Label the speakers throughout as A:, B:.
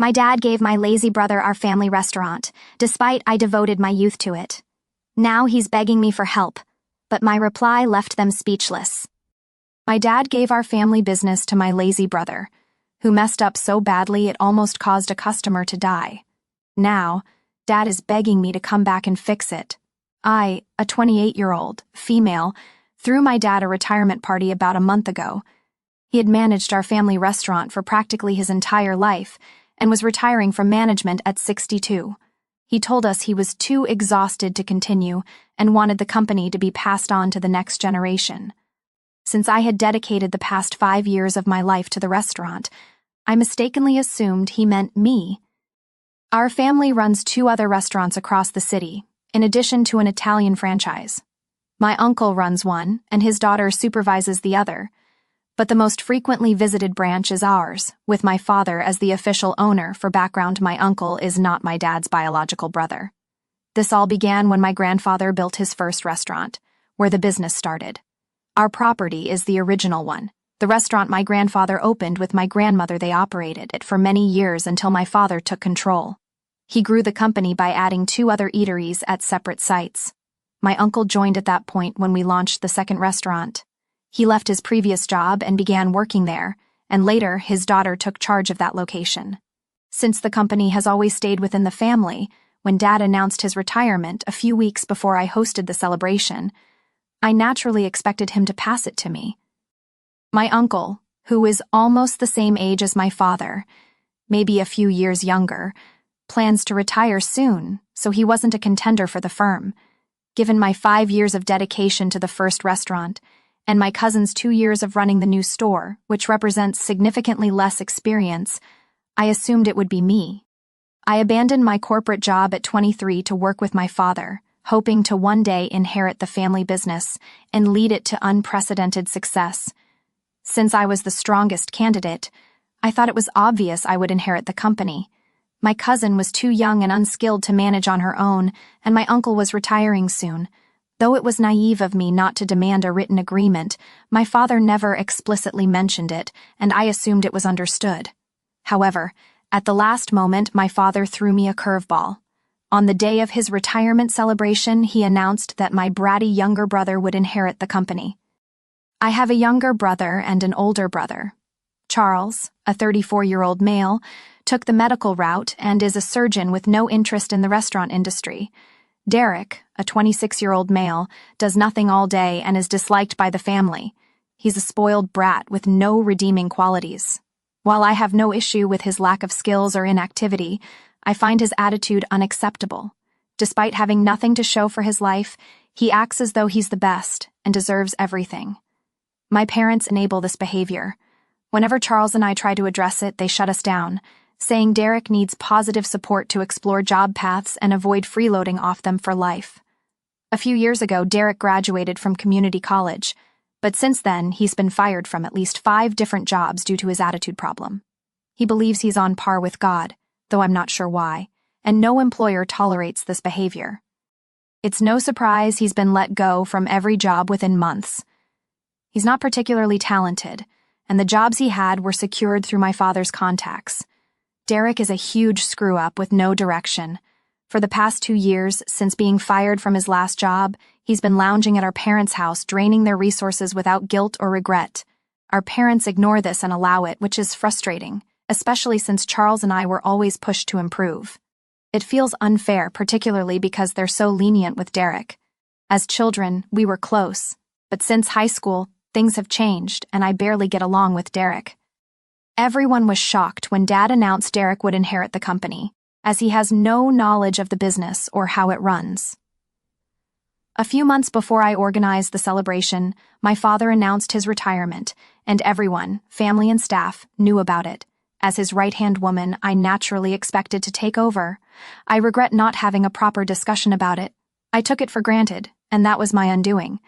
A: My dad gave my lazy brother our family restaurant, despite I devoted my youth to it. Now he's begging me for help, but my reply left them speechless. My dad gave our family business to my lazy brother, who messed up so badly it almost caused a customer to die. Now, Dad is begging me to come back and fix it. I, a 28-year-old, female, threw my dad a retirement party about a month ago. He had managed our family restaurant for practically his entire life and was retiring from management at 62. He told us he was too exhausted to continue and wanted the company to be passed on to the next generation. Since I had dedicated the past 5 years of my life to the restaurant, I mistakenly assumed he meant me. Our family runs 2 other restaurants across the city, in addition to an Italian franchise. My uncle runs one, and his daughter supervises the other. But the most frequently visited branch is ours, with my father as the official owner. For background, my uncle is not my dad's biological brother. This all began when my grandfather built his first restaurant, where the business started. Our property is the original one. The restaurant my grandfather opened with my grandmother. They operated it for many years until my father took control. He grew the company by adding 2 other eateries at separate sites. My uncle joined at that point when we launched the second restaurant. He left his previous job and began working there, and later his daughter took charge of that location. Since the company has always stayed within the family, when Dad announced his retirement a few weeks before I hosted the celebration, I naturally expected him to pass it to me. My uncle, who is almost the same age as my father, maybe a few years younger, plans to retire soon, so he wasn't a contender for the firm. Given my 5 years of dedication to the first restaurant, and my cousin's 2 years of running the new store, which represents significantly less experience, I assumed it would be me. I abandoned my corporate job at 23 to work with my father, hoping to one day inherit the family business and lead it to unprecedented success. Since I was the strongest candidate, I thought it was obvious I would inherit the company. My cousin was too young and unskilled to manage on her own, and my uncle was retiring soon. Though it was naive of me not to demand a written agreement, my father never explicitly mentioned it, and I assumed it was understood. However, at the last moment, my father threw me a curveball. On the day of his retirement celebration, he announced that my bratty younger brother would inherit the company. I have a younger brother and an older brother. Charles, a 34-year-old male, took the medical route and is a surgeon with no interest in the restaurant industry. Derek, a 26-year-old male, does nothing all day and is disliked by the family. He's a spoiled brat with no redeeming qualities. While I have no issue with his lack of skills or inactivity, I find his attitude unacceptable. Despite having nothing to show for his life, he acts as though he's the best and deserves everything. My parents enable this behavior. Whenever Charles and I try to address it, they shut us down, saying Derek needs positive support to explore job paths and avoid freeloading off them for life. A few years ago, Derek graduated from community college, but since then, he's been fired from at least 5 different jobs due to his attitude problem. He believes he's on par with God, though I'm not sure why, and no employer tolerates this behavior. It's no surprise he's been let go from every job within months. He's not particularly talented, and the jobs he had were secured through my father's contacts. Derek is a huge screw-up with no direction. For the past 2 years, since being fired from his last job, he's been lounging at our parents' house, draining their resources without guilt or regret. Our parents ignore this and allow it, which is frustrating, especially since Charles and I were always pushed to improve. It feels unfair, particularly because they're so lenient with Derek. As children, we were close, but since high school, things have changed, and I barely get along with Derek. Everyone was shocked when Dad announced Derek would inherit the company, as he has no knowledge of the business or how it runs. A few months before I organized the celebration, my father announced his retirement, and everyone, family and staff, knew about it. As his right-hand woman, I naturally expected to take over. I regret not having a proper discussion about it. I took it for granted, and that was my undoing.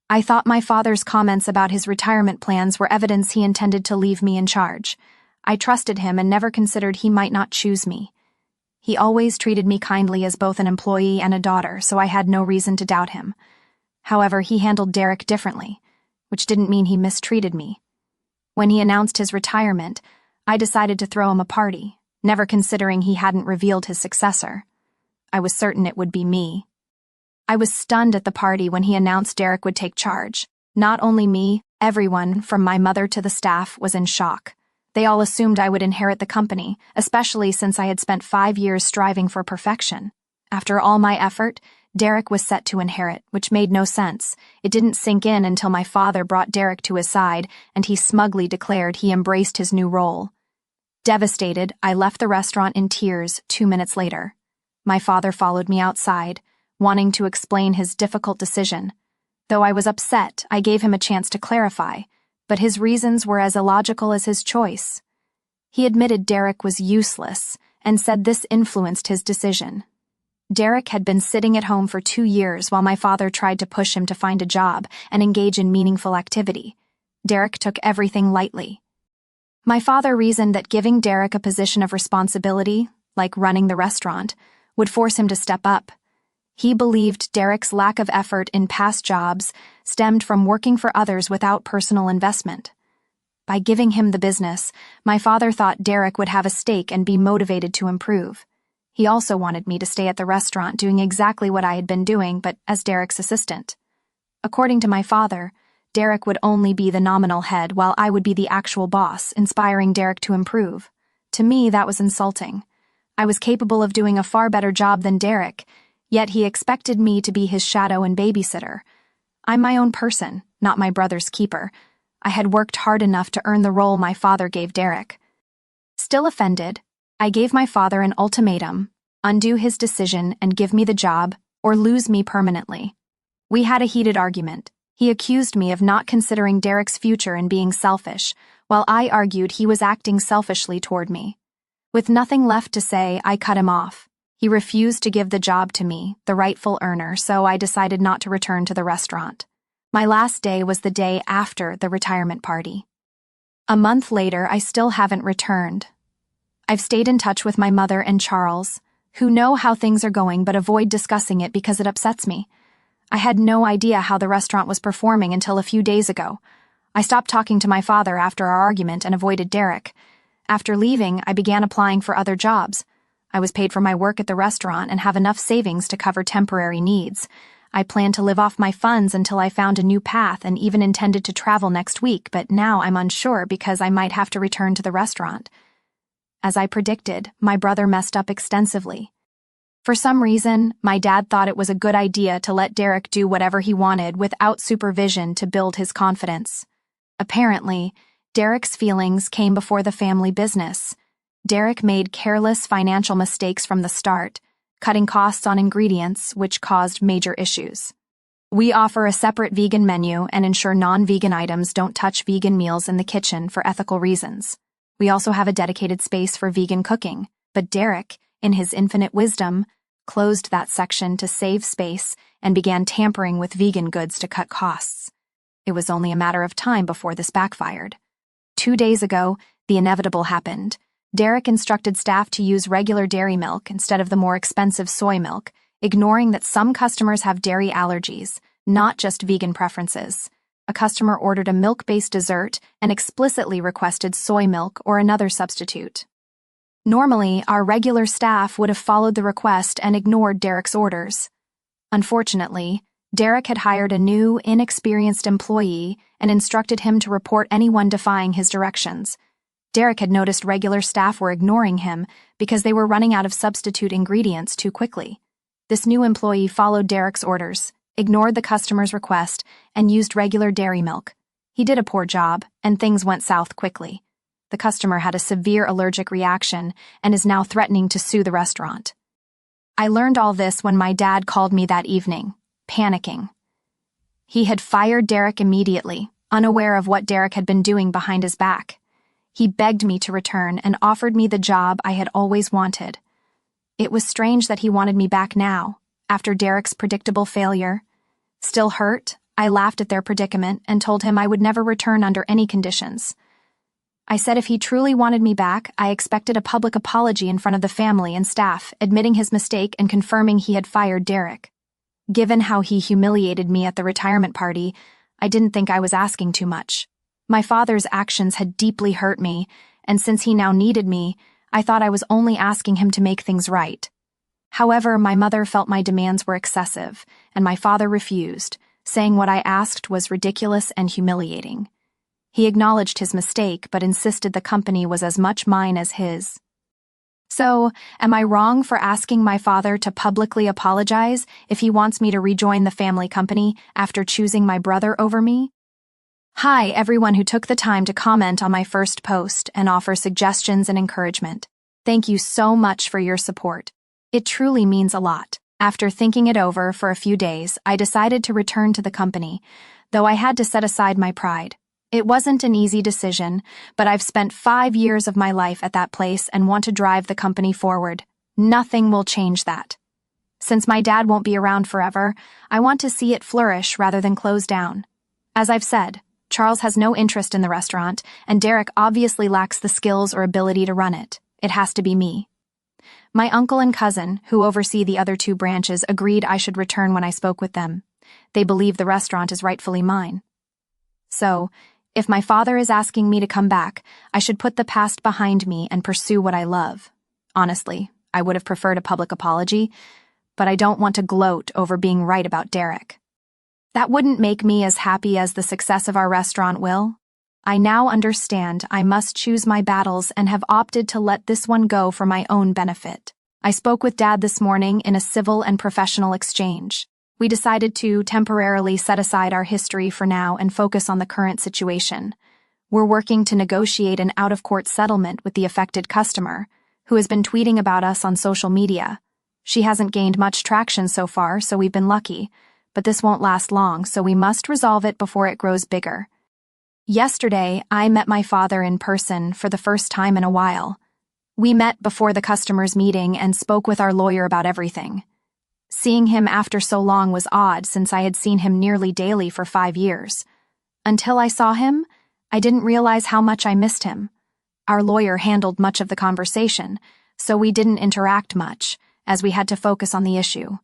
A: I thought my father's comments about his retirement plans were evidence he intended to leave me in charge. I trusted him and never considered he might not choose me. He always treated me kindly as both an employee and a daughter, so I had no reason to doubt him. However, he handled Derek differently, which didn't mean he mistreated me. When he announced his retirement, I decided to throw him a party, never considering he hadn't revealed his successor. I was certain it would be me. I was stunned at the party when he announced Derek would take charge. Not only me, everyone, from my mother to the staff, was in shock. They all assumed I would inherit the company, especially since I had spent 5 years striving for perfection. After all my effort, Derek was set to inherit, which made no sense. It didn't sink in until my father brought Derek to his side and he smugly declared he embraced his new role. Devastated, I left the restaurant in tears 2 minutes later. My father followed me outside, wanting to explain his difficult decision. Though I was upset, I gave him a chance to clarify, but his reasons were as illogical as his choice. He admitted Derek was useless and said this influenced his decision. Derek had been sitting at home for 2 years while my father tried to push him to find a job and engage in meaningful activity. Derek took everything lightly. My father reasoned that giving Derek a position of responsibility, like running the restaurant, would force him to step up. He believed Derek's lack of effort in past jobs stemmed from working for others without personal investment. By giving him the business, my father thought Derek would have a stake and be motivated to improve. He also wanted me to stay at the restaurant doing exactly what I had been doing, but as Derek's assistant. According to my father, Derek would only be the nominal head while I would be the actual boss, inspiring Derek to improve. To me, that was insulting. I was capable of doing a far better job than Derek, yet he expected me to be his shadow and babysitter. I'm my own person, not my brother's keeper. I had worked hard enough to earn the role my father gave Derek. Still offended, I gave my father an ultimatum: undo his decision and give me the job, or lose me permanently. We had a heated argument. He accused me of not considering Derek's future and being selfish, while I argued he was acting selfishly toward me. With nothing left to say, I cut him off. He refused to give the job to me, the rightful earner, so I decided not to return to the restaurant. My last day was the day after the retirement party. A month later, I still haven't returned. I've stayed in touch with my mother and Charles, who know how things are going but avoid discussing it because it upsets me. I had no idea how the restaurant was performing until a few days ago. I stopped talking to my father after our argument and avoided Derek. After leaving, I began applying for other jobs. I was paid for my work at the restaurant and have enough savings to cover temporary needs. I planned to live off my funds until I found a new path and even intended to travel next week, but now I'm unsure because I might have to return to the restaurant. As I predicted, my brother messed up extensively. For some reason, my dad thought it was a good idea to let Derek do whatever he wanted without supervision to build his confidence. Apparently, Derek's feelings came before the family business. Derek made careless financial mistakes from the start, cutting costs on ingredients, which caused major issues. We offer a separate vegan menu and ensure non-vegan items don't touch vegan meals in the kitchen for ethical reasons. We also have a dedicated space for vegan cooking, but Derek, in his infinite wisdom, closed that section to save space and began tampering with vegan goods to cut costs. It was only a matter of time before this backfired. 2 days ago, the inevitable happened. Derek instructed staff to use regular dairy milk instead of the more expensive soy milk, ignoring that some customers have dairy allergies, not just vegan preferences. A customer ordered a milk-based dessert and explicitly requested soy milk or another substitute. Normally, our regular staff would have followed the request and ignored Derek's orders. Unfortunately, Derek had hired a new, inexperienced employee and instructed him to report anyone defying his directions. Derek had noticed regular staff were ignoring him because they were running out of substitute ingredients too quickly. This new employee followed Derek's orders, ignored the customer's request, and used regular dairy milk. He did a poor job, and things went south quickly. The customer had a severe allergic reaction and is now threatening to sue the restaurant. I learned all this when my dad called me that evening, panicking. He had fired Derek immediately, unaware of what Derek had been doing behind his back. He begged me to return and offered me the job I had always wanted. It was strange that he wanted me back now, after Derek's predictable failure. Still hurt, I laughed at their predicament and told him I would never return under any conditions. I said if he truly wanted me back, I expected a public apology in front of the family and staff, admitting his mistake and confirming he had fired Derek. Given how he humiliated me at the retirement party, I didn't think I was asking too much. My father's actions had deeply hurt me, and since he now needed me, I thought I was only asking him to make things right. However, my mother felt my demands were excessive, and my father refused, saying what I asked was ridiculous and humiliating. He acknowledged his mistake but insisted the company was as much mine as his. So, am I wrong for asking my father to publicly apologize if he wants me to rejoin the family company after choosing my brother over me? Hi, everyone who took the time to comment on my first post and offer suggestions and encouragement. Thank you so much for your support. It truly means a lot. After thinking it over for a few days, I decided to return to the company, though I had to set aside my pride. It wasn't an easy decision, but I've spent 5 years of my life at that place and want to drive the company forward. Nothing will change that. Since my dad won't be around forever, I want to see it flourish rather than close down. As I've said, Charles has no interest in the restaurant, and Derek obviously lacks the skills or ability to run it. It has to be me. My uncle and cousin, who oversee the other 2 branches, agreed I should return when I spoke with them. They believe the restaurant is rightfully mine. So, if my father is asking me to come back, I should put the past behind me and pursue what I love. Honestly, I would have preferred a public apology, but I don't want to gloat over being right about Derek. That wouldn't make me as happy as the success of our restaurant will. I now understand I must choose my battles and have opted to let this one go for my own benefit. I spoke with Dad this morning in a civil and professional exchange. We decided to temporarily set aside our history for now and focus on the current situation. We're working to negotiate an out-of-court settlement with the affected customer, who has been tweeting about us on social media. She hasn't gained much traction so far, so we've been lucky, but this won't last long, so we must resolve it before it grows bigger. Yesterday, I met my father in person for the first time in a while. We met before the customer's meeting and spoke with our lawyer about everything. Seeing him after so long was odd since I had seen him nearly daily for 5 years. Until I saw him, I didn't realize how much I missed him. Our lawyer handled much of the conversation, so we didn't interact much, as we had to focus on the issue.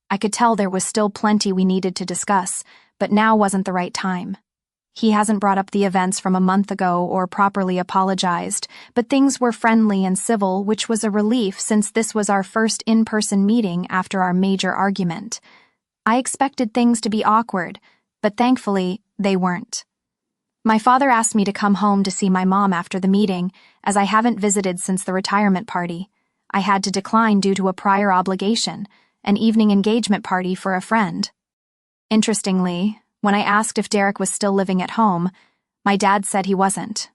A: I could tell there was still plenty we needed to discuss, but now wasn't the right time. He hasn't brought up the events from a month ago or properly apologized, but things were friendly and civil, which was a relief since this was our first in-person meeting after our major argument. I expected things to be awkward, but thankfully, they weren't. My father asked me to come home to see my mom after the meeting, as I haven't visited since the retirement party. I had to decline due to a prior obligation, an evening engagement party for a friend. Interestingly, when I asked if Derek was still living at home, my dad said he wasn't.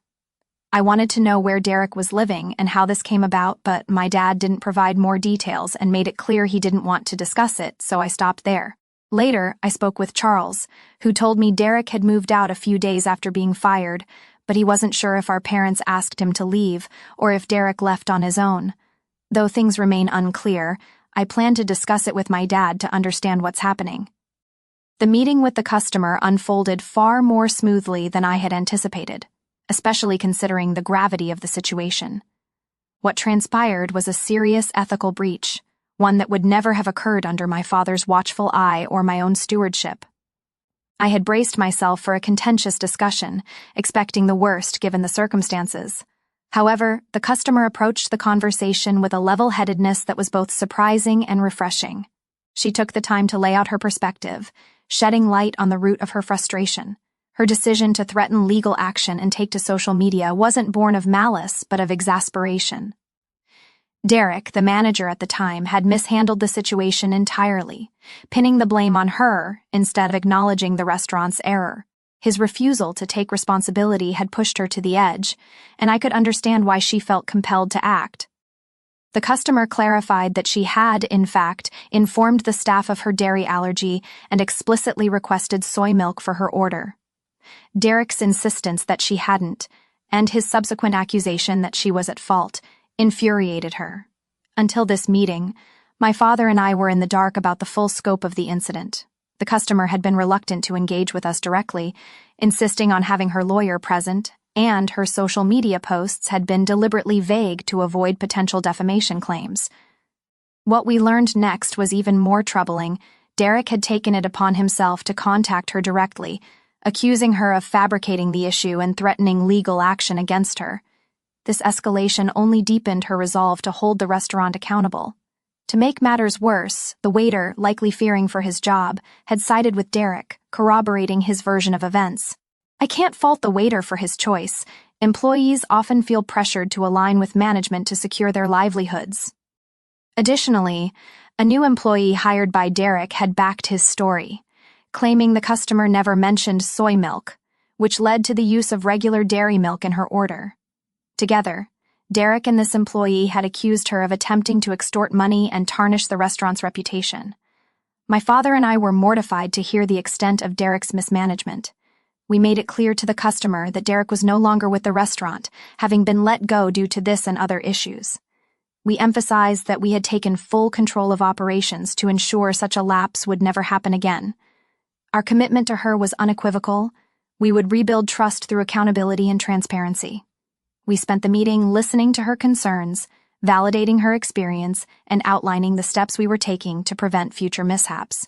A: I wanted to know where Derek was living and how this came about, but my dad didn't provide more details and made it clear he didn't want to discuss it, so I stopped there. Later, I spoke with Charles, who told me Derek had moved out a few days after being fired, but he wasn't sure if our parents asked him to leave or if Derek left on his own. Though things remain unclear, I plan to discuss it with my dad to understand what's happening. The meeting with the customer unfolded far more smoothly than I had anticipated, especially considering the gravity of the situation. What transpired was a serious ethical breach, one that would never have occurred under my father's watchful eye or my own stewardship. I had braced myself for a contentious discussion, expecting the worst given the circumstances. However, the customer approached the conversation with a level-headedness that was both surprising and refreshing. She took the time to lay out her perspective, shedding light on the root of her frustration. Her decision to threaten legal action and take to social media wasn't born of malice, but of exasperation. Derek, the manager at the time, had mishandled the situation entirely, pinning the blame on her instead of acknowledging the restaurant's error. His refusal to take responsibility had pushed her to the edge, and I could understand why she felt compelled to act. The customer clarified that she had, in fact, informed the staff of her dairy allergy and explicitly requested soy milk for her order. Derek's insistence that she hadn't, and his subsequent accusation that she was at fault, infuriated her. Until this meeting, my father and I were in the dark about the full scope of the incident. The customer had been reluctant to engage with us directly, insisting on having her lawyer present, and her social media posts had been deliberately vague to avoid potential defamation claims. What we learned next was even more troubling. Derek had taken it upon himself to contact her directly, accusing her of fabricating the issue and threatening legal action against her. This escalation only deepened her resolve to hold the restaurant accountable. To make matters worse, the waiter, likely fearing for his job, had sided with Derek, corroborating his version of events. I can't fault the waiter for his choice. Employees often feel pressured to align with management to secure their livelihoods. Additionally, a new employee hired by Derek had backed his story, claiming the customer never mentioned soy milk, which led to the use of regular dairy milk in her order. Together, Derek and this employee had accused her of attempting to extort money and tarnish the restaurant's reputation. My father and I were mortified to hear the extent of Derek's mismanagement. We made it clear to the customer that Derek was no longer with the restaurant, having been let go due to this and other issues. We emphasized that we had taken full control of operations to ensure such a lapse would never happen again. Our commitment to her was unequivocal. We would rebuild trust through accountability and transparency. We spent the meeting listening to her concerns, validating her experience, and outlining the steps we were taking to prevent future mishaps.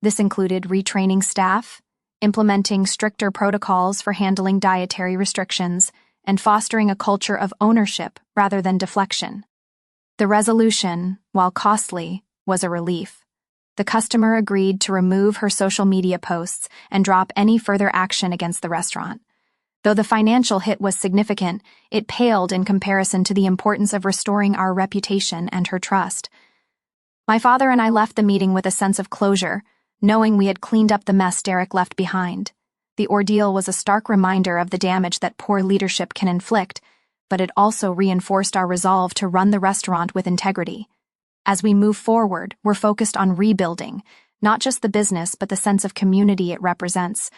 A: This included retraining staff, implementing stricter protocols for handling dietary restrictions, and fostering a culture of ownership rather than deflection. The resolution, while costly, was a relief. The customer agreed to remove her social media posts and drop any further action against the restaurant. Though the financial hit was significant, it paled in comparison to the importance of restoring our reputation and her trust. My father and I left the meeting with a sense of closure, knowing we had cleaned up the mess Derek left behind. The ordeal was a stark reminder of the damage that poor leadership can inflict, but it also reinforced our resolve to run the restaurant with integrity. As we move forward, we're focused on rebuilding, not just the business but the sense of community it represents.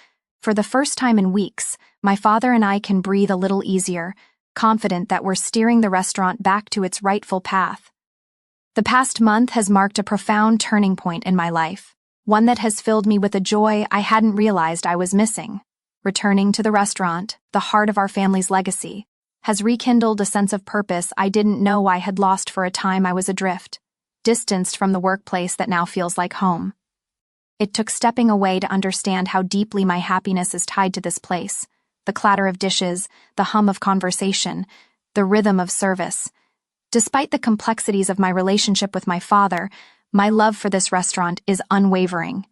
A: For the first time in weeks, my father and I can breathe a little easier, confident that we're steering the restaurant back to its rightful path. The past month has marked a profound turning point in my life, one that has filled me with a joy I hadn't realized I was missing. Returning to the restaurant, the heart of our family's legacy, has rekindled a sense of purpose I didn't know I had lost for a time. I was adrift, distanced from the workplace that now feels like home. It took stepping away to understand how deeply my happiness is tied to this place. The clatter of dishes, the hum of conversation, the rhythm of service. Despite the complexities of my relationship with my father, my love for this restaurant is unwavering.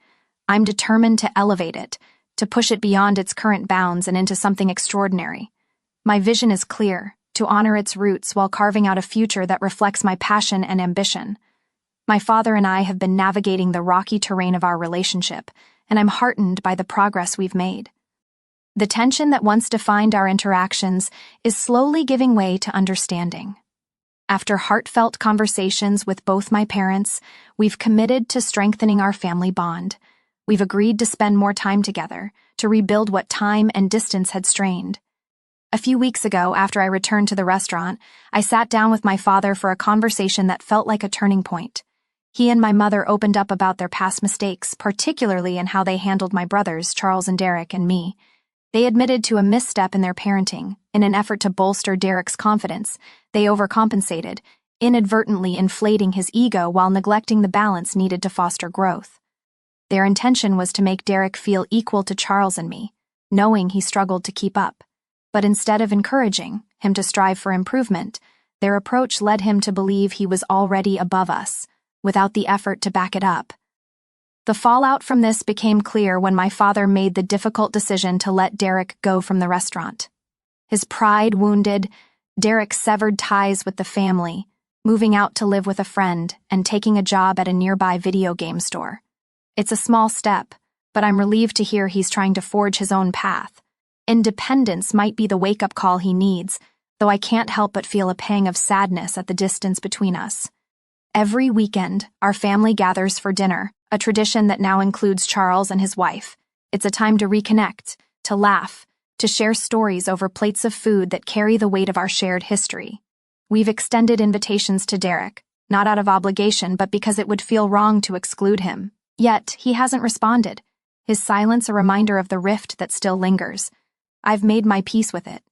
A: I'm determined to elevate it, to push it beyond its current bounds and into something extraordinary. My vision is clear, to honor its roots while carving out a future that reflects my passion and ambition. My father and I have been navigating the rocky terrain of our relationship, and I'm heartened by the progress we've made. The tension that once defined our interactions is slowly giving way to understanding. After heartfelt conversations with both my parents, we've committed to strengthening our family bond. We've agreed to spend more time together, to rebuild what time and distance had strained. A few weeks ago, after I returned to the restaurant, I sat down with my father for a conversation that felt like a turning point. He and my mother opened up about their past mistakes, particularly in how they handled my brothers, Charles and Derek, and me. They admitted to a misstep in their parenting. In an effort to bolster Derek's confidence, they overcompensated, inadvertently inflating his ego while neglecting the balance needed to foster growth. Their intention was to make Derek feel equal to Charles and me, knowing he struggled to keep up. But instead of encouraging him to strive for improvement, their approach led him to believe he was already above us, without the effort to back it up. The fallout from this became clear when my father made the difficult decision to let Derek go from the restaurant. His pride wounded, Derek severed ties with the family, moving out to live with a friend and taking a job at a nearby video game store. It's a small step, but I'm relieved to hear he's trying to forge his own path. Independence might be the wake-up call he needs, though I can't help but feel a pang of sadness at the distance between us. Every weekend, our family gathers for dinner, a tradition that now includes Charles and his wife. It's a time to reconnect, to laugh, to share stories over plates of food that carry the weight of our shared history. We've extended invitations to Derek, not out of obligation but because it would feel wrong to exclude him. Yet, he hasn't responded, his silence a reminder of the rift that still lingers. I've made my peace with it.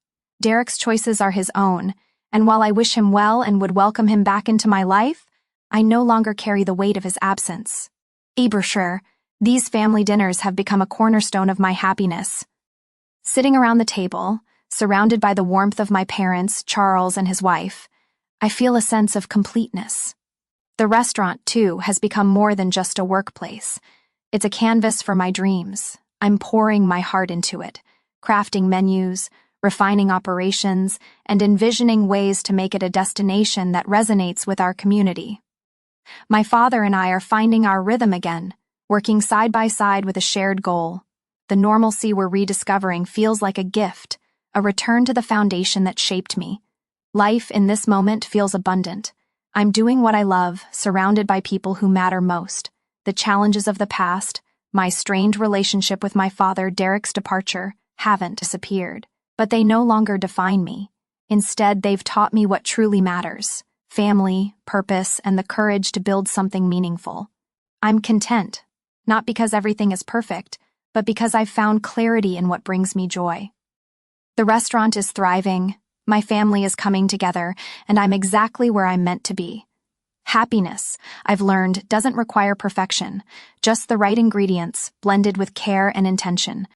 A: Derek's choices are his own, and while I wish him well and would welcome him back into my life, I no longer carry the weight of his absence. Ebersher, these family dinners have become a cornerstone of my happiness. Sitting around the table, Surrounded by the warmth of my parents, Charles and his wife, I feel a sense of completeness. The restaurant, too, has become more than just a workplace. It's a canvas for my dreams. I'm pouring my heart into it, crafting menus, refining operations, and envisioning ways to make it a destination that resonates with our community. My father and I are finding our rhythm again, working side by side with a shared goal. The normalcy we're rediscovering feels like a gift, a return to the foundation that shaped me. Life in this moment feels abundant. I'm doing what I love, surrounded by people who matter most. The challenges of the past, my strained relationship with my father, Derek's departure, haven't disappeared. But they no longer define me. Instead, they've taught me what truly matters: family, purpose, and the courage to build something meaningful. I'm content, not because everything is perfect, but because I've found clarity in what brings me joy. The restaurant is thriving, my family is coming together, and I'm exactly where I'm meant to be. Happiness, I've learned, doesn't require perfection, just the right ingredients, blended with care and intention.